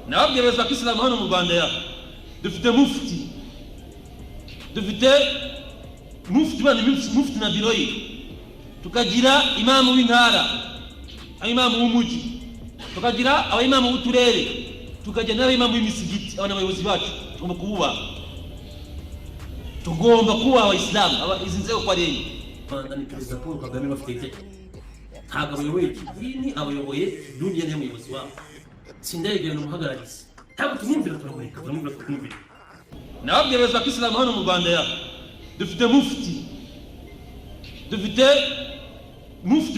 nababwiye beza ko Islam hano mu Rwanda ya dufite mufti bana mufti na biroyi, tukagira imamu w'intara, imamu w'umuji, tukagira abayimamu w'uturere, tukagira n'abayimamu w'imisigiti. Aba n'abayobozi bacu tugomba kuba abayisilamu. Izi nzego kwa rero ni Perezida Paul Kagame bafite iteka, ntabwo abayoboye idini, abayoboye duniya niyo muyobozi wabo. Sindayigera n'umuhagararizi, ntabwo tumwumvira, turamwumvira. nababwiye beza ko Islam hano mu Rwanda ya dufite mufti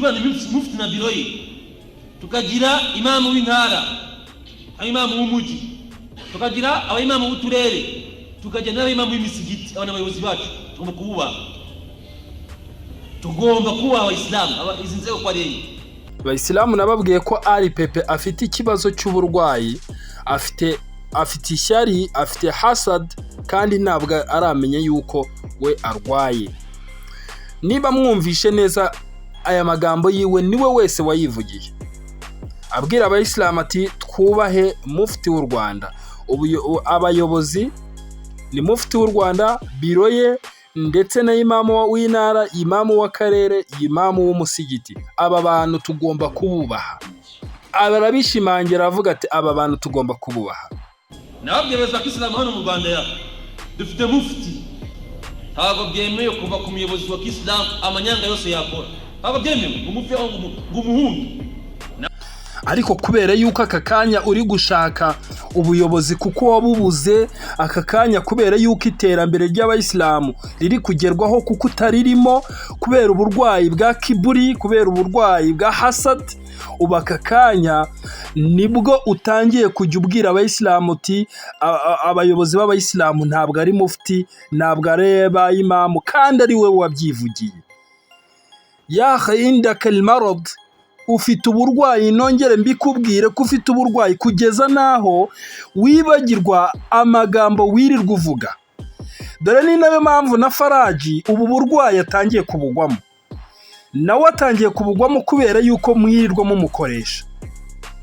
bana mufti na biroyi, tukagira imamu w'intara, imamu w'umuji, tukagira abayimamu w'uturere, tukagira n'abayimamu w'imisigiti. Aba n'abayobozi bacu tugomba kuba abayisilamu. Izi nzego kwa rero Abayisilamu nababwiye ko ari Pepe afite ikibazo cy'uburwayi, afite ishyari, afite hasad, kandi ntabwo aramenya yuko we arwaye. Niba mwumvishe neza aya magambo yiwe, niwe wese wayivugiye abwira abayisilamu ati twubahe mufti w'u Rwanda. Abayobozi ni mufti w'u Rwanda, biro ye, ndetse na imamu w'intara, imamu w'akarere, imamu w'umusigiti. Aba bantu tugomba kububaha. Arabishimangira avuga ati aba bantu tugomba kububaha. nababwiye beza ko Islam hano mu Rwanda ya dufite mufti. Ntabwo byemewe kuva ku muyobozi wa Islam amanyanga yose yakora, ntabwo byemewe ngo umuhungu. Ariko kubera yuko aka kanya uri gushaka ubuyobozi kuko wabubuze, aka kanya kubera yuko iterambere ry'abayisilamu riri kugerwaho kuko utaririmo, kubera uburwayi bwa kiburi, kubera uburwayi bwa hasad, ubu aka kanya nibwo utangiye kujya ubwira abayisilamu uti abayobozi b'abayisilamu ntabwo ari mufti, ntabwo areba imamu, kandi ari we wabyivugiye. ya indaka almarad, ufite uburwayi. Nongere mbikubwire ko ufite uburwayi kugeza naho wibagirwa amagambo wirirwa uvuga. Dore ni nayo mpamvu na Faraji ubu burwayi atangiye kubugwamo, nawe atangiye kubugwamo kubera yuko mwirirwa mumukoresha.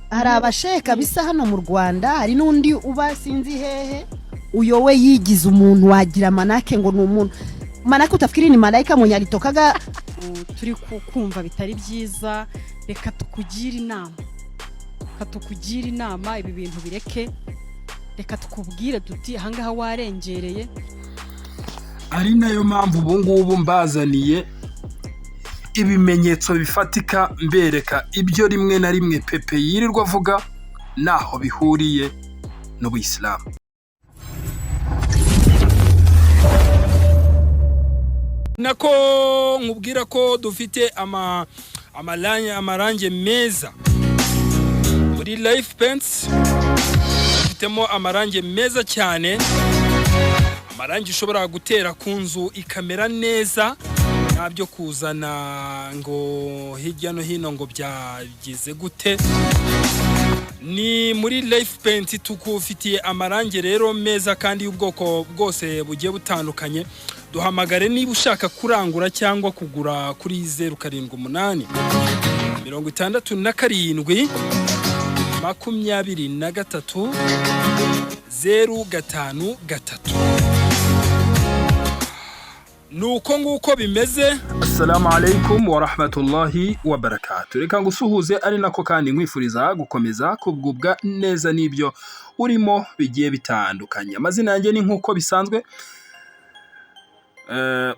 Hari abasheka bisa hano mu Rwanda, hari n'undi uba sinzi hehe, uyo we yigize umuntu wagira manake ngo ni umuntu manake utafikiri ni malaika mwenye alitokaga. Turi kumva bitari byiza, reka tukugira inama, ibi bintu bireke, reka tukubwire duti ahangaha warengereye. Ari nayo mpamvu ubu ngubu mbazaniye ibimenyetso bifatika, mbereka ibyo rimwe na rimwe Pepe yirirwa avuga naho bihuriye n'Ubuyisilamu. Nako nkubwira ko dufite amarange meza muri Life Paints. Dufitemo amarange meza cyane, amarange ushobora gutera ku nzu ikamera neza, ntabyo kuzana ngo hirya no hino ngo byagize gute. Ni muri Life Paint tukufitiye amarange rero meza kandi y'ubwoko bwose bugiye butandukanye. Duhamagare niba ushaka kurangura cyangwa kugura kuri 078 67 23 053. Nuko nguko bimeze. Assalamu alaikum wa rahmatullahi wa barakatuh. Reka ngusuhuze ari nako kandi nkwifuriza gukomeza kubwubwa neza n'ibyo urimo bigiye bitandukanye. Amazina yanjye ni nkuko bisanzwe.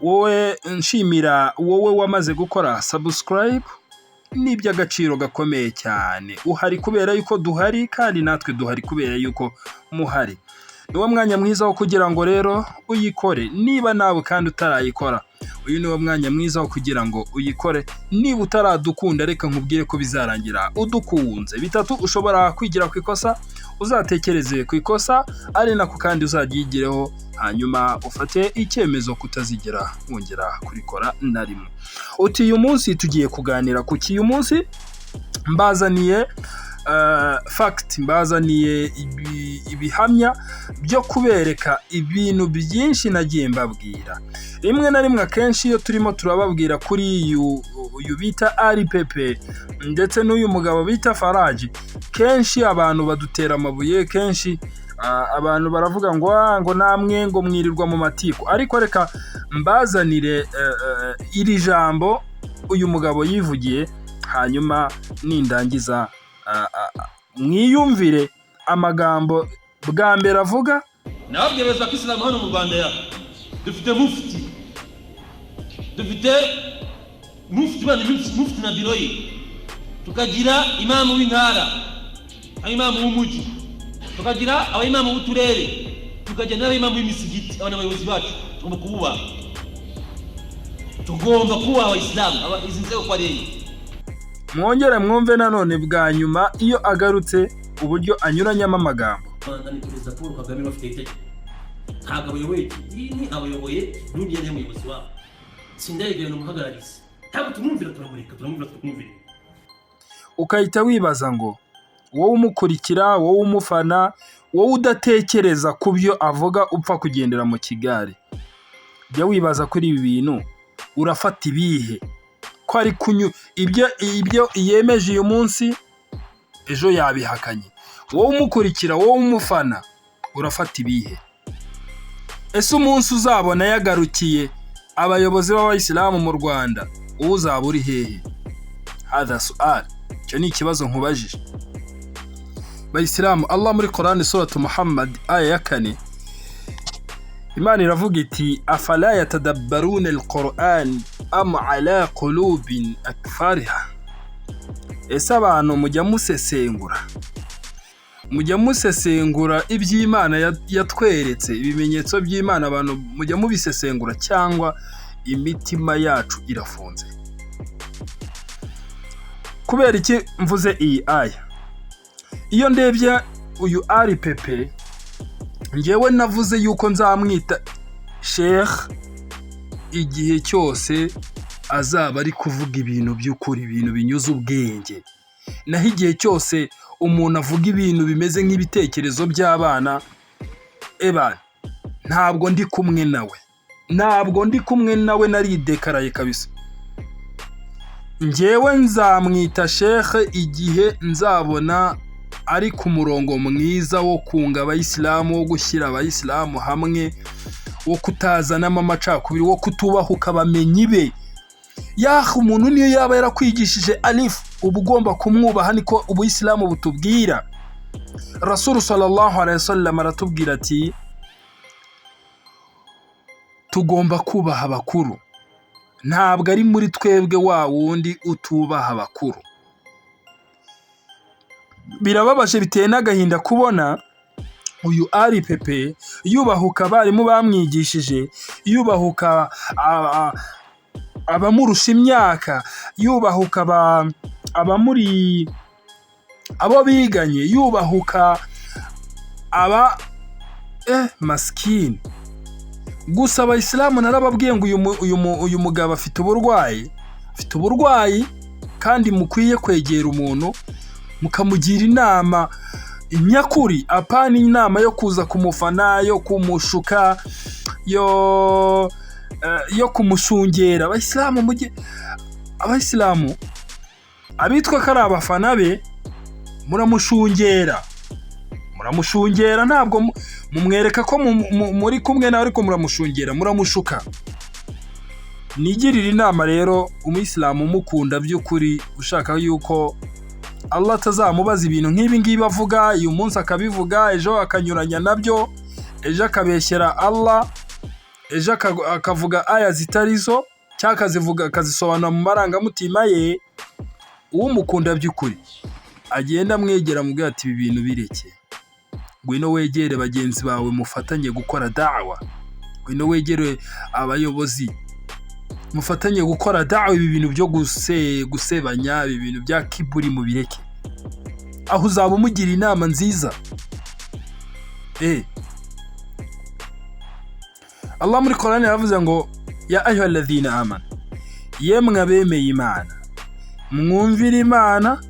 Wowe nshimira wowe wamaze gukora subscribe, n'iby'agaciro gakomeye cyane. Uhari kubera yuko duhari, kandi natwe duhari kubera yuko muhari. Niwo mwanya mwiza wo kugira ngo rero uyikore. Niba nawe kandi utarayikora, uyu niwo mwanya mwiza wo kugira ngo uyikore. Niba utaradukunda, reka nkubwire ko bizarangira udukunze. Bitatu ushobora kwigira ku ikosa, uzatekereze ku ikosa, ari nako kandi uzagyigireho, hanyuma ufate icyemezo kutazigera wongera kurikora na rimwe. Uti uyu munsi tugiye kuganira ku uyu munsi mbazaniye fact, mbazaniye ibihamya byo kubereka ibintu byinshi nagiye mbabwira. Rimwe na rimwe akenshi iyo turimo turababwira kuri uyu bita Ali Pepe ndetse n'uyu mugabo bita Faraji, kenshi abantu badutera amabuye, kenshi abantu baravuga ngo namwe ngo mwirirwa mu matiku, ariko reka mbazanire iri jambo uyu mugabo yivugiye, hanyuma nindangiza mwiyumvire amagambo bwa mbere avuga. Nababwiriza ko Islam hano mu Rwanda dufite mufti na biro ye, tukagira imamu w'intara, imamu w'umuji, tukagira abayimamu b'uturere, tukagira n'abayimamu b'imisigiti. Aba n'abayobozi bacu tugomba kuba abayisilamu, izi nzego kwa rero. Mwongere mwumve nanone bwa nyuma iyo agarutse uburyo anyuranyamo amagambo. Ni Perezida Paul Kagame bafite itegeko, ntabwo abayoboye idini, abayoboye duniya n'umuyobozi wabo. Sindayegera n'umuhagararizi, ntabwo tumwumvira, tukamwumvira. Ukahita wibaza ngo wowe umukurikira, wowe umufana, wowe udatekereza ku byo avuga, upfa kugendera mu kigare, jya wibaza kuri ibi bintu urafata ibihe, ko ari ibyo yemeje uyu munsi ejo yabihakanye. Wowe umukurikira, wowe umufana, urafata ibihe. Ese umunsi uzabona yagarukiye abayobozi b'abayisilamu mu Rwanda, wowe uzaba uri hehe? Hadha su'al, icyo ni ikibazo nkubajije. Bayisilamu, Allah muri Qur'an suratu Muhammad aya ya 4, Imana iravuga iti afala yatadabbaruna al-Qur'an am ala qulubin akfariha. Ese abantu mujya musesengura iby'Imana yatweretse, ibimenyetso by'Imana, abantu mujya mubisesengura cyangwa imitima yacu irafunze? Kubera iki mvuze iyi aya? Iyo ndebye uyu Ali Pepe, ngewe navuze yuko nzamwita Sheikh igihe cyose azaba ari kuvuga ibintu by'ukuri, ibintu binyuze ubwenge. Naho igihe cyose umuntu avuga ibintu bimeze nk'ibitekerezo by'abana, ntabwo ndi kumwe nawe, naridekaraye kabisa. Ngewe nzamwita Sheikh igihe nzabona ari ku murongo mwiza wo kunga abayisilamu, wo gushyira abayisilamu hamwe, wo kutazanamo amacakubiri, wo kutubahuka bamenyi be. Umuntu niyo yaba yarakwigishije alif, uba ugomba kumwubaha, niko ubuyisilamu butubwira. Rasul sallallahu alaihi wasallam aratubwira ati tugomba kubaha abakuru, ntabwo ari muri twebwe wa wundi utubaha abakuru. Birababaje, biteye n'agahinda kubona uyu Ali Pepe yubahuka abarimu bamwigishije, yubahuka abamurusha imyaka, yubahuka abo biganye, yubahuka maskini. Gusa abayisilamu narababwiye ngo uyu mugabo afite uburwayi, kandi mukwiye kwegera umuntu mukamugira inama nyakuri, apana inama yo kuza kumufana, yo kumushuka, yo kumushungera. Abayisilamu abitwa ko ari abafana be, muramushungera, ntabwo mumwereka ko muri kumwe nawe, ariko muramushungera, muramushuka. Nigirira inama rero umuyisilamu umukunda by'ukuri, ushaka yuko Allah atazamubaza ibintu nk'ibi ngibi avuga, uyu munsi akabivuga, ejo akanyuranya nabyo, ejo akabeshyera Allah, ejo akavuga aya zitarizo, cyangwa akazisobanura mu marangamutima ye. Uwumukunda by'ukuri agenda amwegera mubwira ati ibi bintu bireke, ngwino wegere bagenzi bawe mufatanye gukora da'wa, ngwino wegere abayobozi mufatanye gukora da'wa. Ibi bintu byo gusebanya, ibi bintu bya kiburi mu bireke, aho uzaba umugira inama nziza. Allah muri Qur'an yaravuze ngo ya ayyuhalladhina amanu, yemwe abemeye Imana, mwumvire Imana,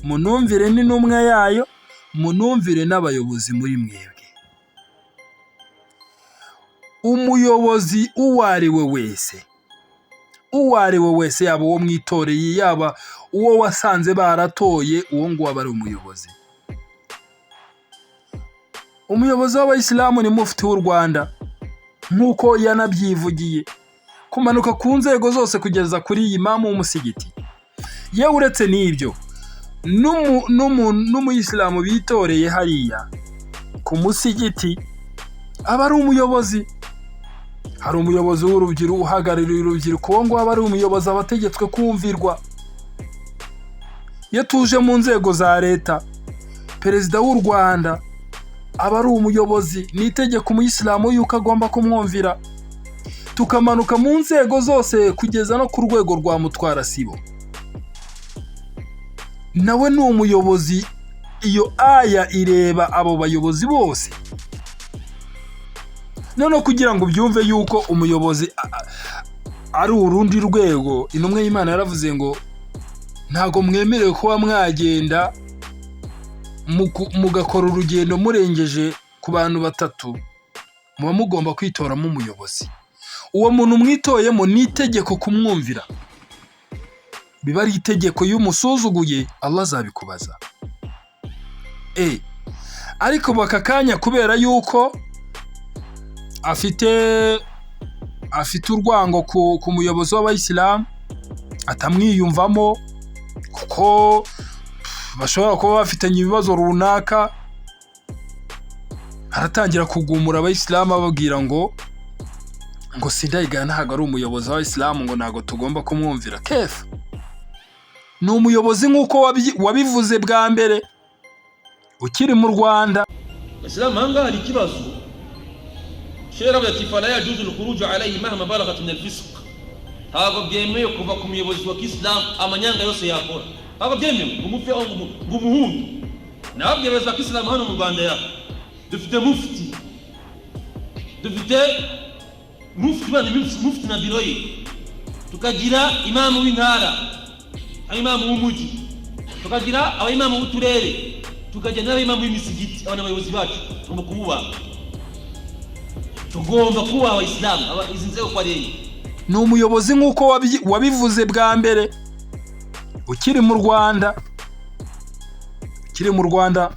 munumvire n'intumwa yayo, munumvire n'abayobozi muri mwebwe. Umuyobozi uwo ari we wese uwo ari we wese, yaba uwo mwitoreye, yaba uwo wasanze baratoye, uwo nguwo aba ari umuyobozi. Umuyobozi w'abayisilamu ni mufti w'u Rwanda, nk'uko yanabyivugiye, kumanuka ku nzego zose kugeza kuri imamu w'umusigiti. Yewe uretse n'ibyo, n'umuyisilamu bitoreye hariya ku musigiti aba ari umuyobozi. Hari umuyobozi w'urubyiruko uhagarariye urubyiruko, uwo nguwo aba ari umuyobozi, abategetswe kumvirwa. Iyo tuje mu nzego za leta, perezida w'u Rwanda aba ari umuyobozi, ni itegeko umuyisilamu yuko agomba kumwumvira. Tukamanuka mu nzego zose kugeza no ku rwego rwa mutwara sibo, nawe ni umuyobozi. Iyo aya ireba abo bayobozi bose. Noneho kugira ngo ubyumve yuko umuyobozi ari urundi rwego, intumwa y'Imana yaravuze ngo ntago mwemerewe kuba mwagenda mugakora urugendo murengeje ku bantu 3, muba mugomba kwitoramo umuyobozi. Uwo muntu mwitoyemo ni itegeko kumwumvira. Biba ari itegeko, iyo umusuzuguye Allah azabikubaza. Ariko baka kanya kubera yuko afite urwango ku muyobozi w'abayisilamu, atamwiyumvamo, kuko bashobora kuba bafitanye ibibazo runaka, aratangira kugumura abayisilamu ababwira ngo Sindayigaya ntabwo ari umuyobozi w'abayisilamu, ngo ntabwo tugomba kumwumvira. Kefa ni umuyobozi nk'uko wabivuze bwa mbere ukiri mu Rwanda. Abayisilamu hanga hari ikibazo, shera bati fala yajuzu al-khuruj alayhi mahma balaghat min al-fisq. Ntabwo byemewe kuva ku muyobozi wa Islam amanyanga yose yakora. Ntabwo byemewe umufe au ngumuhungu. Nabyo beza ko Islam hano mu Rwanda ya dufite mufti na biroyi, tukagira imamu w'intara, imamu w'umuji, tukagira abayimamu w'uturere, tukagira n'abayimamu b'imisigiti. Abana abayobozi bacu tugomba kububaha, tugomba kubaha abayisilamu. Izi nzego kwa rero ni umuyobozi nk'uko wabivuze bwa mbere ukiri mu Rwanda.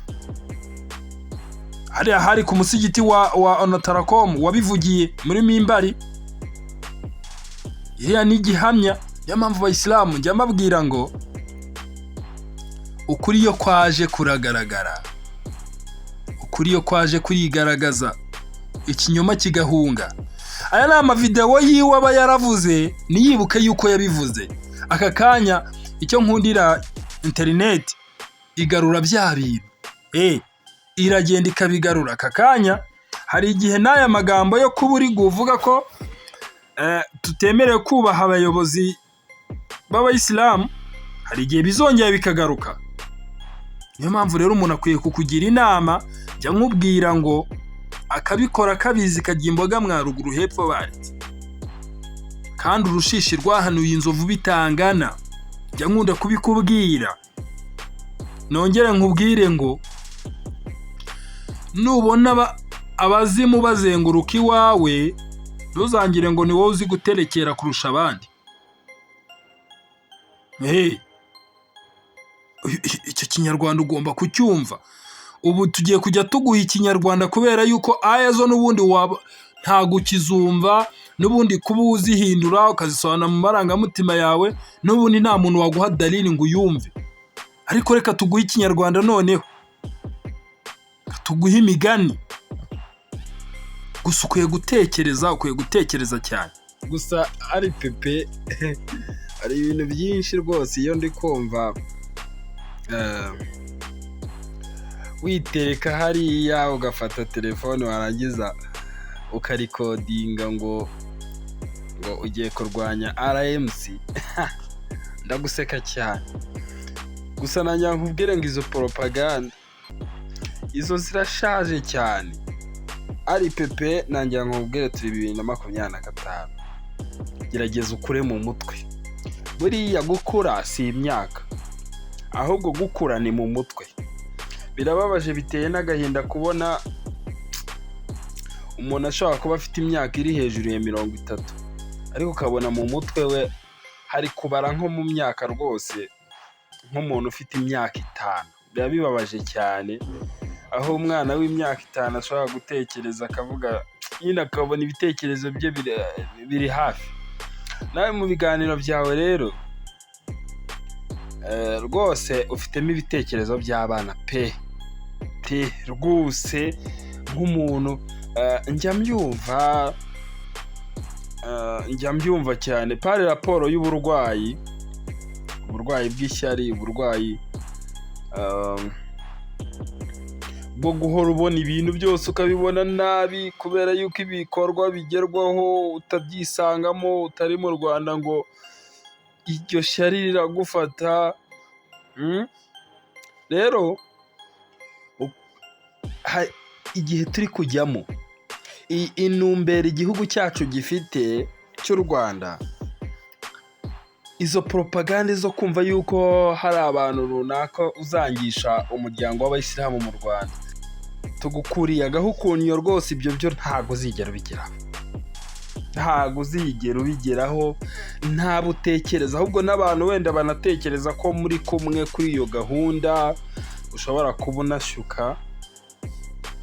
Hariya hari ku musigiti wa Onatarakom wabivugiye muri mimbari. Iriya ni igihamya. Niyo mpamvu abayisilamu njya mbabwira ngo ukuri iyo kwaje kuragaragara, ukuri iyo kwaje kurigaragaza, ikinyoma kigahunga. Aya ni amavideo yiwe aba yaravuze, niyibuke yuko yabivuze. Aka kanya icyo nkundira internet, igarura bya bintu, iragenda ikabigarura. Aka kanya hari igihe n'aya magambo yo kuburi guvuga ko tutemerewe kubaha abayobozi b'abayisilamu, hari igihe bizongera bikagaruka. Niyo mpamvu rero umuntu akwiye kukugira inama, jya nkubwira ngo akabikora kabizi kajya imboga mwaruguru hepfo baretse, kandi urushishi rwahanuye inzovu bitangana. Jya nkunda kubikubwira. Nongere nkubwire ngo nubona abazimu bazenguruka iwawe, ntuzangire ngo ni wowe uzi guterekera kurusha abandi. Icyo kinyarwanda ugomba kucyumva. Ubu tugiye kujya tuguha ikinyarwanda kubera yuko aya zo n'ubundi ntago ukizumva, n'ubundi kuba uzihindura ukazisobanura mu marangamutima yawe, n'ubundi nta muntu waguha dalili ngo uyumve. Ariko reka tuguhe ikinyarwanda noneho, tuguhe imigani. Gusa ukwiye gutekereza cyane. Gusa ari pepe hari ibintu byinshi rwose iyo ndi kumva witereka hariya ugafata telefone warangiza ukarikodinga ngo ugiye kurwanya RMC. Ndaguseka cyane. Gusa nanjye nkubwire ngo izo propaganda izo zirashaje cyane. Ari pepe nanjye nkubwire turi 2025. Gerageza ukure mu mutwe. Buriya gukura si imyaka, ahubwo gukura ni mu mutwe. Birababaje biteye n'agahinda kubona umuntu ashobora kuba afite imyaka iri hejuru ya 30, ariko ukabona mu mutwe we hari kubara nko mu myaka rwose nk'umuntu ufite imyaka 5 biba bibabaje cyane aho umwana w'imyaka 5 ashobora gutekereza akavuga nyine akabona ibitekerezo bye biri hafi. Nawe mu biganiro byawe rero rwose ufitemo ibitekerezo by'abana pe rwose nk'umuntu njya mbyumva cyane pari raporo y'uburwayi bw'ishyari, uburwayi bwo guhora ubona ibintu byose ukabibona nabi kubera yuko ibikorwa bigerwaho utabyisangamo, utari mu Rwanda ngo iryo shyari riragufata. Rero igihe turi kujyamo intumbero igihugu cyacu gifite cy'u Rwanda, izo propaganda zo kumva yuko hari abantu runaka uzangisha umuryango w'abayisilamu mu Rwanda, tugukuriye agahukunyo rwose, ibyo byo ntago uzigera ubigeraho, nta butekereza, ahubwo n'abantu wenda banatekereza ko muri kumwe kuri iyo gahunda ushobora kuba unashyuka.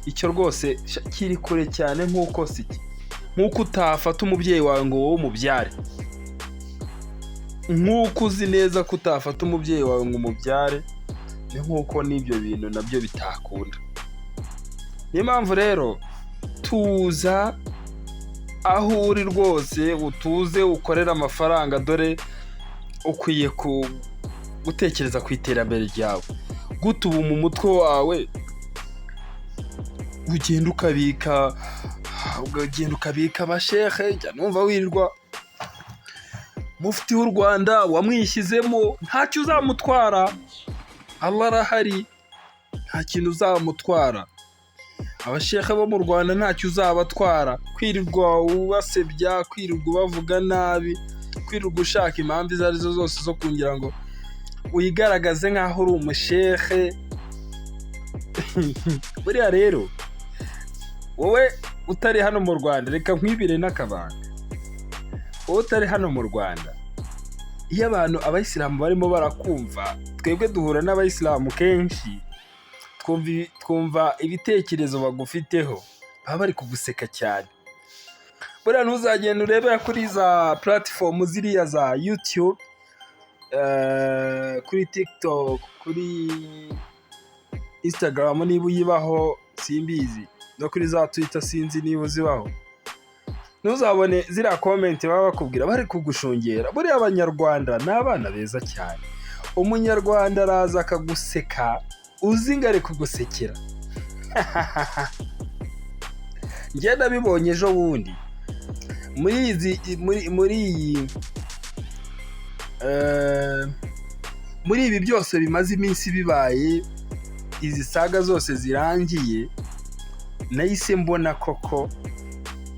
Icyo rwose kiri kure cyane, nk'uko utafata umubyeyi wawe ngo wowe umubyare, nk'uko uzi neza ko utafata umubyeyi wawe ngo umubyare, ni nk'uko n'ibyo bintu nabyo bitakunda. Niyo mpamvu rero tuza aho uri rwose, utuze ukorera amafaranga, dore ukwiye gutekereza ku iterambere ryawe. Gute ubu mu mutwe wawe ugenda ukabika abashehe, jya numva wirirwa mufti w'u Rwanda wamwishyizemo, ntacyo uzamutwara, Allah arahari, nta kintu uzamutwara. Abashehe bo mu Rwanda ntacyo uzabatwara, kwirirwa ubasebya, kwirirwa ubavuga nabi, kwirirwa ushaka impamvu izo arizo zose zo kugira ngo wigaragaze nk'aho uri umushehe. Buriya rero wowe utari hano mu Rwanda, reka nkwibire n'akabanga, wowe utari hano mu Rwanda, iyo abantu abayisilamu barimo barakumva, twebwe duhura n'abayisilamu kenshi, twumva ibitekerezo bagufiteho, baba bari kuguseka cyane. Buriya ntuzagenda urebe kuri za platform ziriya za YouTube, kuri TikTok, kuri Instagram niba uyibaho simbizi, no kuri za Twitter sinzi niba uzibaho, ntuzabone ziriya comment baba bakubwira bari kugushungera. Buriya abanyarwanda ni abana beza cyane. Umunyarwanda araza akaguseka, uzi ngo ari kugusekera. Njye nabibonye ejo bundi muri ibi byose bimaze iminsi bibaye, izi saga zose zirangiye, nahise mbona koko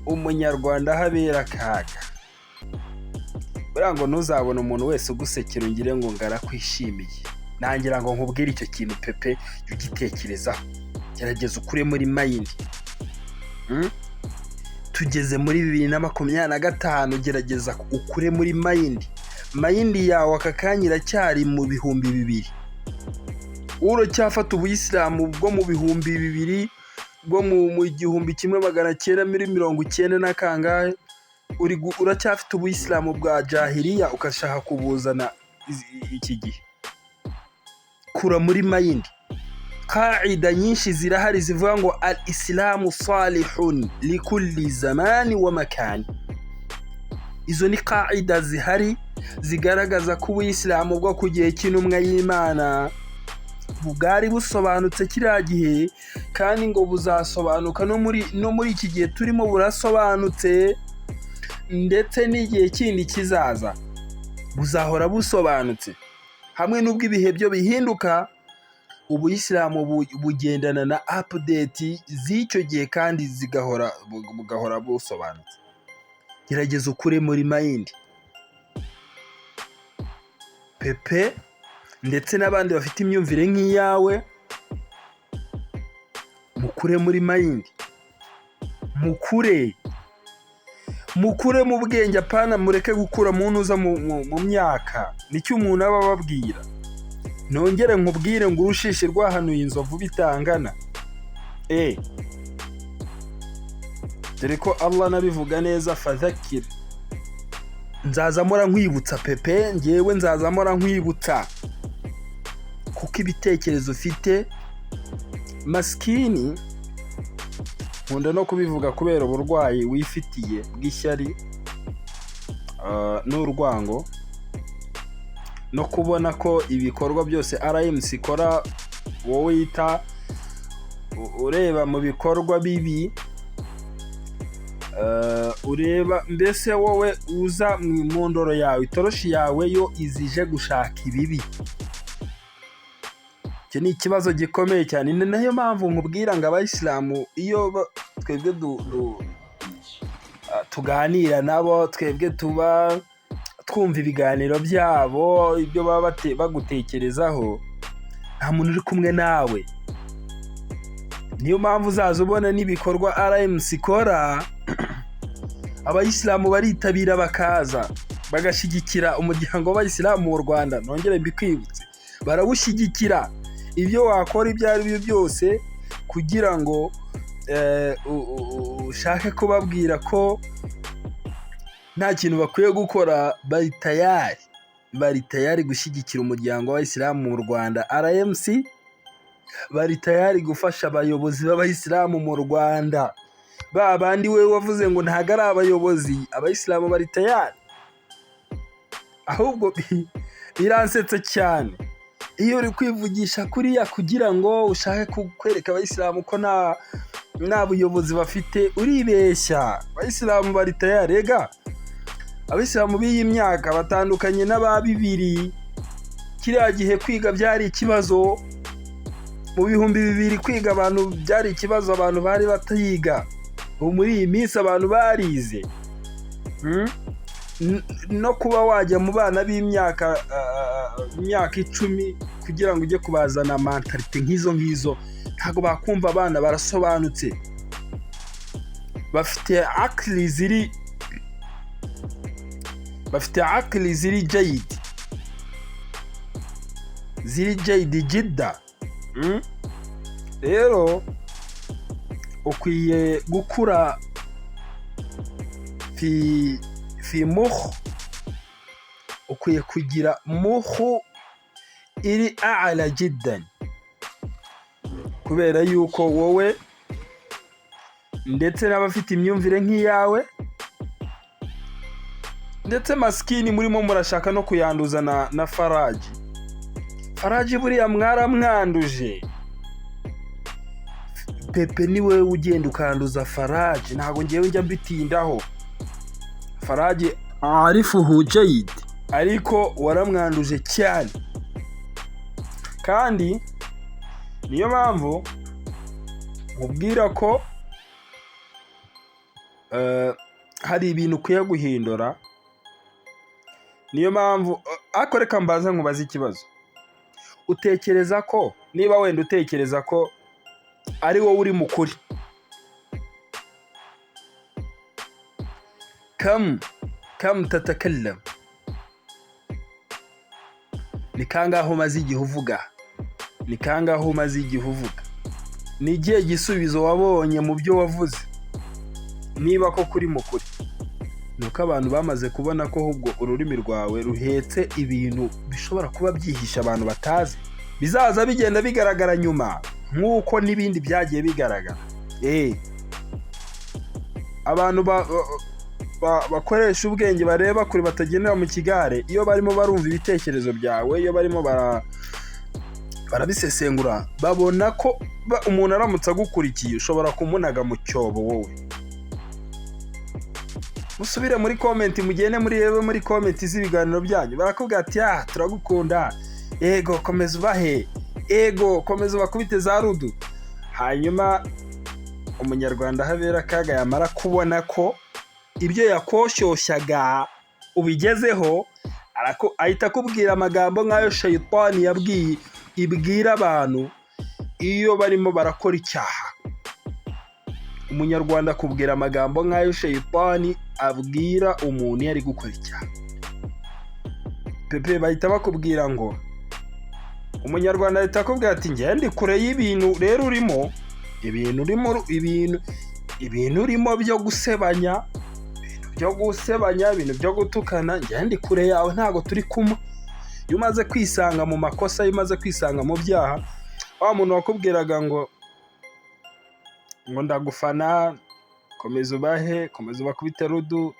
umunyarwanda habera akaga. Buriya ngo ntuzabona umuntu wese ugusekera ungire ngo ngarakwishimiye. Nangira ngo nkubwire icyo kintu pepe, ugitekerezaho, gerageza ukure muri mind. Tugeze muri 2025, gerageza ukure muri mind yawe aka kanya iracyari mu 2000. Uracyafata ubuyisilamu bwo mu 2000, bwo mu 1990 na kangahe, uracyafite ubuyisilamu bwa jahiliya ukashaka kubuzana iki gihe. Kura muri mind. Qaida nyinshi zirahari zivuga ngo al-islamu salihun likulli zamani wa makani. Izo ni qaida zihari zigaragaza ko ubuyisilamu bwo ku gihe cy'intumwa y'Imana bwari busobanutse kiriya gihe, kandi ngo buzasobanuka no muri iki gihe turimo burasobanutse, ndetse n'igihe kindi kizaza buzahora busobanutse. Hamwe n'ubwo ibihe byo bihinduka, ubuyisilamu bugendana na update z'icyo gihe kandi bugahora busobanutse. Gerageza ukure muri mind pepe, ndetse n'abandi bafite imyumvire nk'iyawe, mukure muri mind, mukure mukure mu bwenge apana mureke gukura mu ntuza mu myaka. Nicyo umuntu aba ababwira. Nongere nkubwire ngo urushishi rwahanuye inzovu bitangana. Dore ko Allah nabivuga neza, fadhakir. Nzazamora nkwibutsa pepe, ngewe nzazamora nkwibutsa. Kuko ibitekerezo ufite maskini, nkunda no kubivuga kubera uburwayi wifitiye bw'ishyari n'urwango, no kubona ko ibikorwa byose RMC ikora wowe yita ureba mu bikorwa bibi, ureba mbese wowe uza mu ndoro yawe, itoroshi yawe yo izije gushaka ibibi. Icyo ni ikibazo gikomeye cyane. Ni nayo mpamvu nkubwira ngo abayisilamu iyo twebwe tuganira nabo, twebwe tuba twumva ibiganiro byabo, ibyo baba bagutekerezaho, nta muntu uri kumwe nawe. Niyo mpamvu uzaza ubona n'ibikorwa RMC ikora, abayisilamu baritabira bakaza bagashyigikira umuryango w'abayisilamu mu Rwanda. Nongere mbikwibutse, barawushyigikira. Ibyo wakora ibyo ari byo byose kugira ngo ushake kubabwira ko nta kintu bakwiye gukora, bari tayari gushyigikira umuryango w'abayisilamu mu Rwanda. RMC bari tayari gufasha abayobozi b'abayisilamu mu Rwanda. Ba bandi we wavuze ngo ntago ari abayobozi, abayisilamu bari tayari. Ahubwo biransetse cyane iyo uri kwivugisha kuriya kugira ngo ushake kwereka abayisilamu ko nta buyobozi bafite, uribeshya. Abayisilamu bari tayari. Rega abayisilamu b'iyi myaka batandukanye n'aba 2000. Kiriya gihe kwiga byari ikibazo, mu 2000 kwiga abantu byari ikibazo, abantu bari batiga. Ubu muri iyi minsi abantu barize. No kuba wajya mu bana b'imyaka 10 kugira ngo ujye kubazana mentalite nk'izo ntago bakumva. Abana barasobanutse, bafite akili ziri jayid jidda. Rero ukwiye gukura fi mukh, ukwiye kugira mukhu iri a'la jiddan, kubera yuko wowe ndetse n'abafite imyumvire nk'iyawe, ndetse maskini murimo murashaka no kuyanduza na Faraji buriya mwaramwanduje. Pepe niwe ugenda ukanduza Faraji, ntago ngewe njya mbitindaho. Faraji arifuhu jayid, ariko waramwanduje cyane. Kandi niyo mpamvu mubwira ko hari ibintu ukwiye guhindura. Niyo mpamvu akoreka mbaza nkubaza ikibazo. Utekereza ko niba wenda utekereza ko ari wowe uri mukuri, kam tatakallam, ni kangahe umaze igihe uvuga? Ni igihe gisubizo wabonye mu byo wavuze niba ko kuri mukuri? Nuko abantu bamaze kubona ko ahubwo ururimi rwawe ruhetse ibintu bishobora kuba byihisha abantu batazi, bizaza bigenda bigaragara nyuma nk'uko n'ibindi byagiye bigaragara. Abantu bakoresha ubwenge, bareba kuri, batagendera mu kigare, iyo barimo barumva ibitekerezo byawe, iyo barimo barabisesengura, babona ko umuntu aramutse agukurikiye ushobora kumunaga mu cyobo wowe. Musubire muri comment, mugende muri comment z'ibiganiro byanyu, barakubwira ati turagukunda, ego komeza ubahe, ego komeza bakubite za rudu. Hanyuma umunyarwanda habera kaga yamara kubona ko ibyo yakoshyoshaga ubigezeho, ahita kubwira amagambo nk'ayo shayitani ibwira abantu iyo barimo barakora icyaha. umunyarwanda akubwira amagambo nk'ayo shayitani abwira umuntu iyo ari gukora icyaha. Pepe bahita bakubwira ngo umunyarwanda ahita akubwira ati njye ndi kure y'ibintu rero urimo ibintu urimo byo gusebanya, ibintu byo gutukana, njye ndi kure yawe ntago turi kumwe. Iyo umaze kwisanga mu makosa, iyo umaze kwisanga mu byaha, wa muntu wakubwiraga ngo ndagufana, komeza ubahe, komeza ubakubite rudu,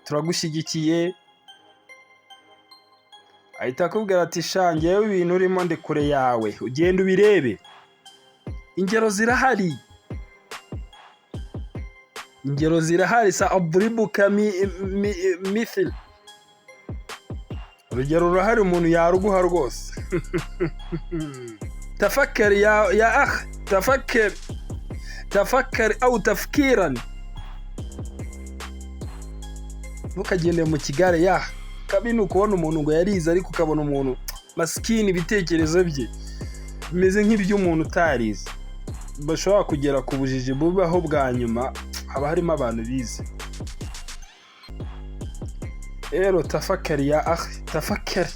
turagushyigikiye, ahita akubwira ati sha njyewe ibintu urimo ndi kure yawe, ugenda ubirebe. Ingero zirahari sa aburibuka mithil. Urugero rurahari umuntu yaruguha rwose. Tafakkar ya akh, tafakkar au tafkiran. Ntukagende mu kigare ya kabi ni ukubona umuntu ngo yarize ariko ukabona umuntu maskini ibitekerezo bye bimeze nk'iby'umuntu utarize. Bashobora kugera ku bujiji bubaho bwa nyuma, haba harimo abantu bize. Rero tafakkari ya akhi, tafakkari.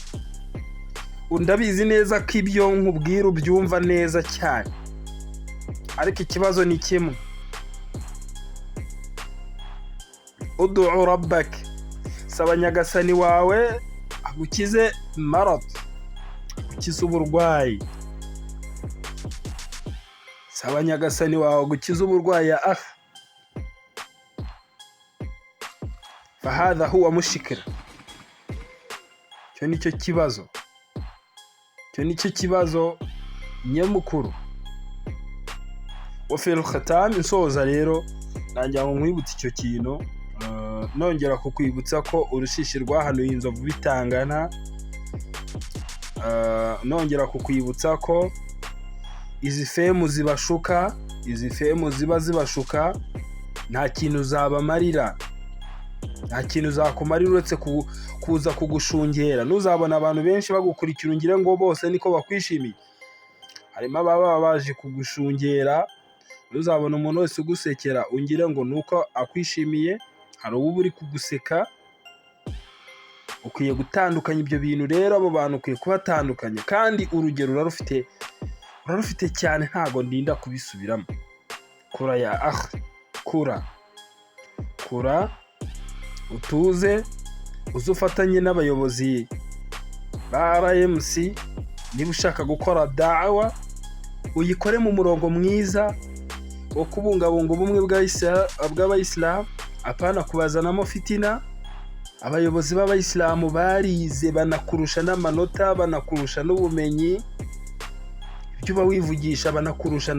Ndabizi neza ko ibyo nkubwira ubyumva neza cyane, ariko ikibazo ni kimwe. Ud'u rabbak, saba nyagasani wawe agukize marad, agukize uburwayi. Saba nyagasani wawe agukize uburwayi ya akhi. Fahadha huwa mushkila. Cyo nicyo kibazo nyamukuru. Wa fil khatam, insoza rero nanjye ngo nkwibutse icyo kintu, nongera kukwibutsa ko urushishi rwahanuye inzovu bitangana. Nongera kukwibutsa ko izi femu zibashuka, ziba zibashuka, nta kintu zabamarira, nta kintu zakumarira uretse kuza kugushungera. Ntuzabona abantu benshi bagukurikira ungire ngo bose niko bakwishimiye. Harimo ababa baje kugushungera. Ntuzabona umuntu wese ugusekera ungire ngo nuko akwishimiye. Hari ubu uri kuguseka. Ukwiye gutandukanya ibyo bintu rero, abo bantu ukwiye kubatandukanya, kandi urugero urarufite cyane, ntago ndinda kubisubiramo. Kura ya akhi, kura utuze, uzufatanye n'abayobozi ba RMC. Niba ushaka gukora da'wa, uyikore mu murongo mwiza wo kubungabunga ubumwe bw'abayisilamu, apana kubazanamo fitina. Abayobozi b'abayisilamu barize, banakurusha n'amanota, banakurusha n'ubumenyi, ibyo bawivugisha banakurusha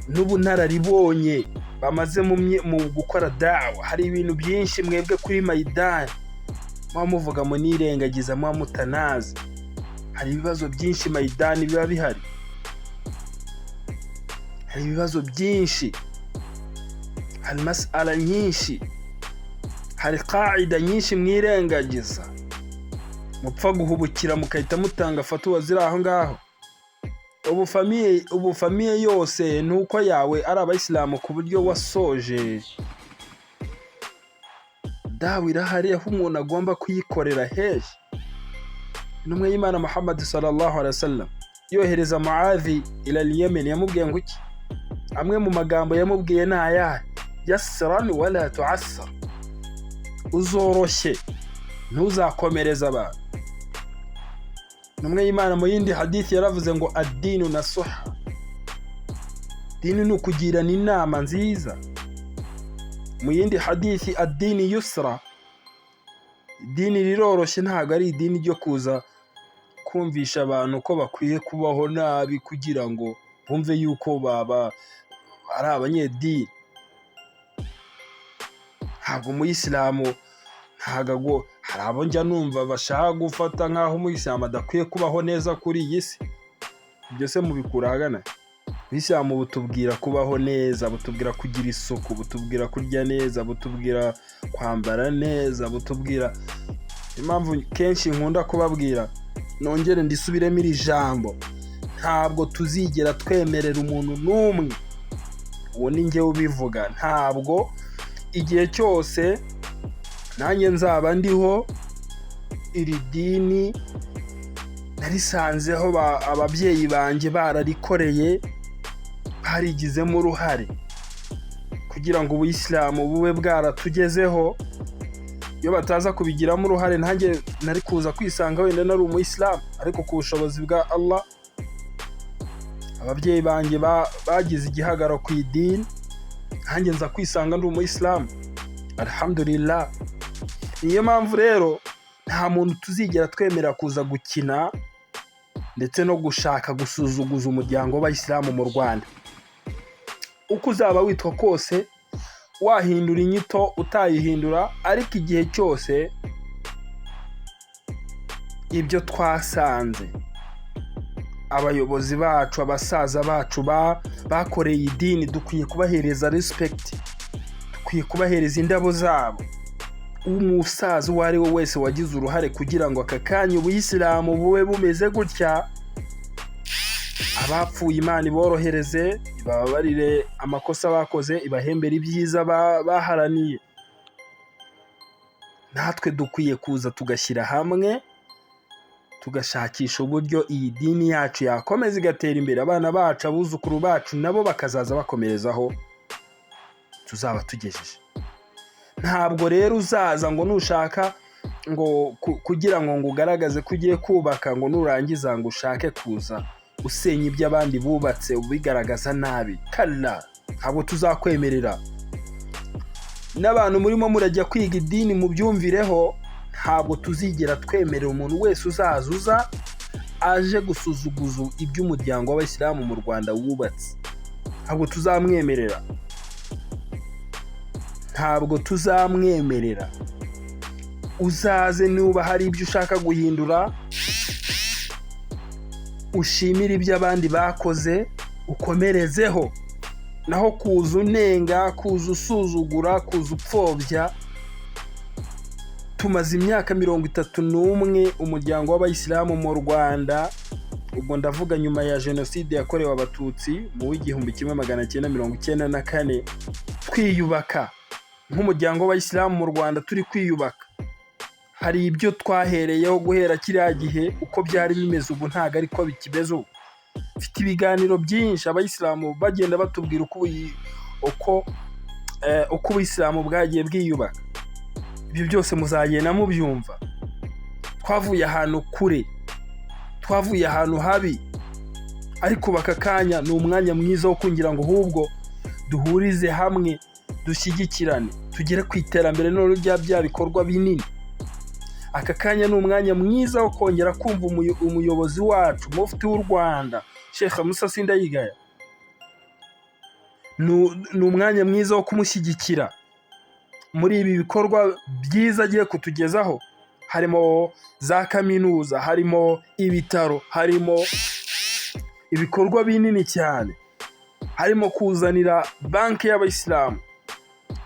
n'ubunararibonye bamaze mu gukora da'wa. Hari ibintu byinshi mwebwe kuri Maidani muvuga mu nirengagiza, mutanazi. Hari ibibazo byinshi Maidani biba bihari, hari ibibazo byinshi, hari mas'ala nyinshi, hari qaida nyinshi mwirengagiza, mupfa guhubukira mukahita mutanga fatuwa ziri aho ngaho. Ubu famiye yose nuko yawe ari abayisilamu ku buryo wasoje dawa irahari aho umuntu agomba kuyikorera hehe. Intumwa y'Imana Muhammad sallallahu alaihi wasallam yohereza Muadhi ila Yemen, yamubwiye ngo iki? Amwe mu magambo yamubwiye ni aya: yasran wala tu'assar. Uzoroshye ntuzakomereza abantu. Intumwa y'Imana mu yindi hadithi yaravuze ngo ad-dinu nasuha, dini ni ukugirana inama nziza. Mu yindi hadithi ad-dini yusra, idini riroroshye, ntabwo ari idini ryo kuza kumvisha abantu ko bakwiye kubaho nabi kugira ngo bumve yuko baba ari abanyedini. Ntabwo umuyisilamu, ntabwo hari abo njya numva bashaka gufata nk'aho umuyisilamu adakwiye kubaho neza kuri iyi si. Ibyo se mubikura ahagana? Ubuyisilamu butubwira kubaho neza, butubwira kugira isuku, butubwira kurya neza, butubwira kwambara neza, butubwira. Impamvu kenshi nkunda kubabwira, nongere ndisubiremo iri jambo, ntabwo tuzigera twemerera umuntu n'umwe uwo ni njye ubivuga. Ntabwo igihe cyose nanjye nzaba ndiho iri dini narisanzeho ababyeyi banjye bararikoreye, barigizemo uruhare kugira ngo ubuyisilamu bube bwaratugezeho. Iyo bataza kubigiramo uruhare nanjye nari kuza kwisanga wenda nari umuyisilamu, ariko ku bushobozi bwa Allah ababyeyi banjye bagize igihagararo ku idini, nanjye nza kwisanga ndi umuyisilamu. Alhamdulillah. Niyo mpamvu rero nta muntu tuzigera twemera kuza gukina ndetse no gushaka gusuzuguza umuryango w'abayisilamu mu Rwanda. Uko uzaba witwa kose, wahindura inyito utayihindura, ariko igihe cyose ibyo twasanze abayobozi bacu, abasaza bacu bakoreye idini, dukwiye kubahereza respect, dukwiye kubahereza indabo zabo. Umusaza uwo ari we wese wagize uruhare kugira ngo aka kanya ubuyisilamu bube bumeze gutya, abapfuye Imana iborohereze, ibabarire amakosa bakoze, ibahembere ibyiza baharaniye. Natwe dukwiye kuza tugashyira hamwe, tugashakisha uburyo iyi dini yacu yakomeza igatera imbere, abana bacu, abuzukuru bacu nabo bakazaza bakomerezaho tuzaba tugejeje. Ntabwo rero uzaza ngo nushaka ngo kugira ngo ugaragaze ko ugiye kubaka, ngo nurangiza ngo ushake kuza usenya ibyo abandi bubatse ubigaragaza nabi. Kalla, ntabwo tuzakwemerera. N'abantu murimo murajya kwiga idini mubyumvireho, ntabwo tuzigera twemerera umuntu wese uzaza aje gusuzuguza iby'umuryango w'abayisilamu mu Rwanda wubatse. Ntabwo tuzamwemerera, ntabwo tuzamwemerera. Uzaze nuba hari ibyo ushaka guhindura, ushimire ibyo abandi bakoze, ukomerezeho. Naho kuza unenga, kuza usuzugura, kuza upfobya. Tumaze imyaka 31 umuryango w'abayisilamu mu Rwanda, ubwo ndavuga nyuma ya jenoside yakorewe abatutsi mu 1994, twiyubaka nk'umuryango w'abayisilamu mu Rwanda. Turi kwiyubaka, hari ibyo twahereyeho guhera kiriya gihe. Uko byari bimeze ubu ntago ariko bikimeze ubu. Mfite ibiganiro byinshi abayisilamu bagenda batubwira uko ubuyisilamu bwagiye bwiyubaka. Ibyo byose muzagenda mubyumva. Twavuye ahantu kure, twavuye ahantu habi, ariko baka kanya ni umwanya mwiza wo kugira ngo ahubwo duhurize hamwe, dushyigikirane, tugere ku iterambere no bya bikorwa binini. Aka kanya ni umwanya mwiza wo kongera kumva umuyobozi wacu, mufti w'u Rwanda Sheikh Musa Sindayigaya. Ni umwanya mwiza wo kumushyigikira muri ibi bikorwa byiza agiye kutugezaho. Harimo za kaminuza, harimo ibitaro, harimo ibikorwa binini cyane, harimo kuzanira banki y'abayisilamu.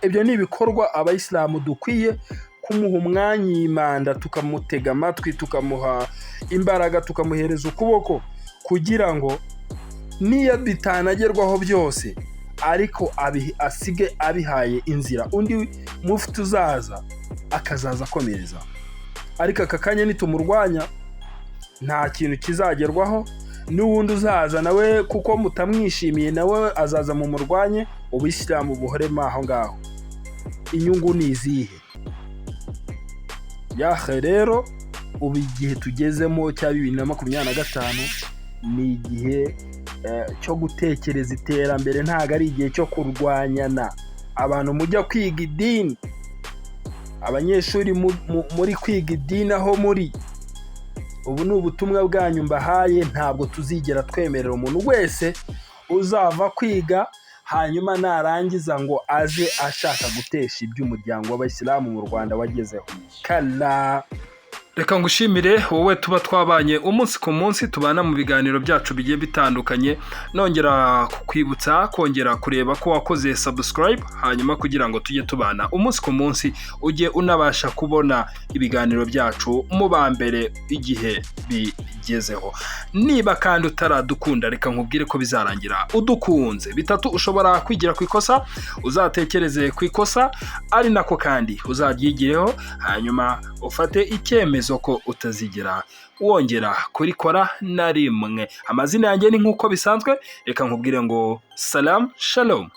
Ibyo ni ibikorwa abayisilamu dukwiye kumuha umwanya y'imanda, tukamutega amatwi, tukamuha imbaraga, tukamuhereza ukuboko, kugira ngo niyo bitanagerwaho byose, ariko asige abihaye inzira undi mufti uzaza akazaza akomereza. Ariko aka kanya nitumurwanya nta kintu kizagerwaho. N'uwundi uzaza nawe kuko mutamwishimiye, nawe azaza mu murwanye, ubuyisilamu buhorema aho ngaho. Inyungu ni izihe? Yahe rero ubu igihe tugezemo cya 2025 ni igihe cyo gutekereza iterambere, ntago ari igihe cyo kurwanyana. Abantu mujya kwiga idini, abanyeshuri muri kwiga idini aho muri, ubu ni ubutumwa bwanyu mbahaye. Ntabwo tuzigera twemerera umuntu wese uzava kwiga hanyuma narangiza ngo aze ashaka gutesha iby'umuryango w'abayisilamu mu Rwanda wagezeho. Kalla, reka ngushimire wowe tuba twabanye umunsi ku munsi tubana mu biganiro byacu bigiye bitandukanye, nongera kukwibutsa kongera kureba ko wakoze subscribe, hanyuma kugira ngo tujye tubana umunsi ku munsi ujye unabasha kubona ibiganiro byacu mu ba mbere igihe bigezeho. Niba kandi utaradukunda reka nkubwire ko bizarangira udukunze. 3 ushobora kwigira ku ikosa, uzatekereze ku ikosa, ari nako kandi uzaryigireho, hanyuma ufate icyemezo ko utazigera wongera kurikora na rimwe. Amazina yanjye ni nk'uko bisanzwe, reka nkubwire ngo salam shalom.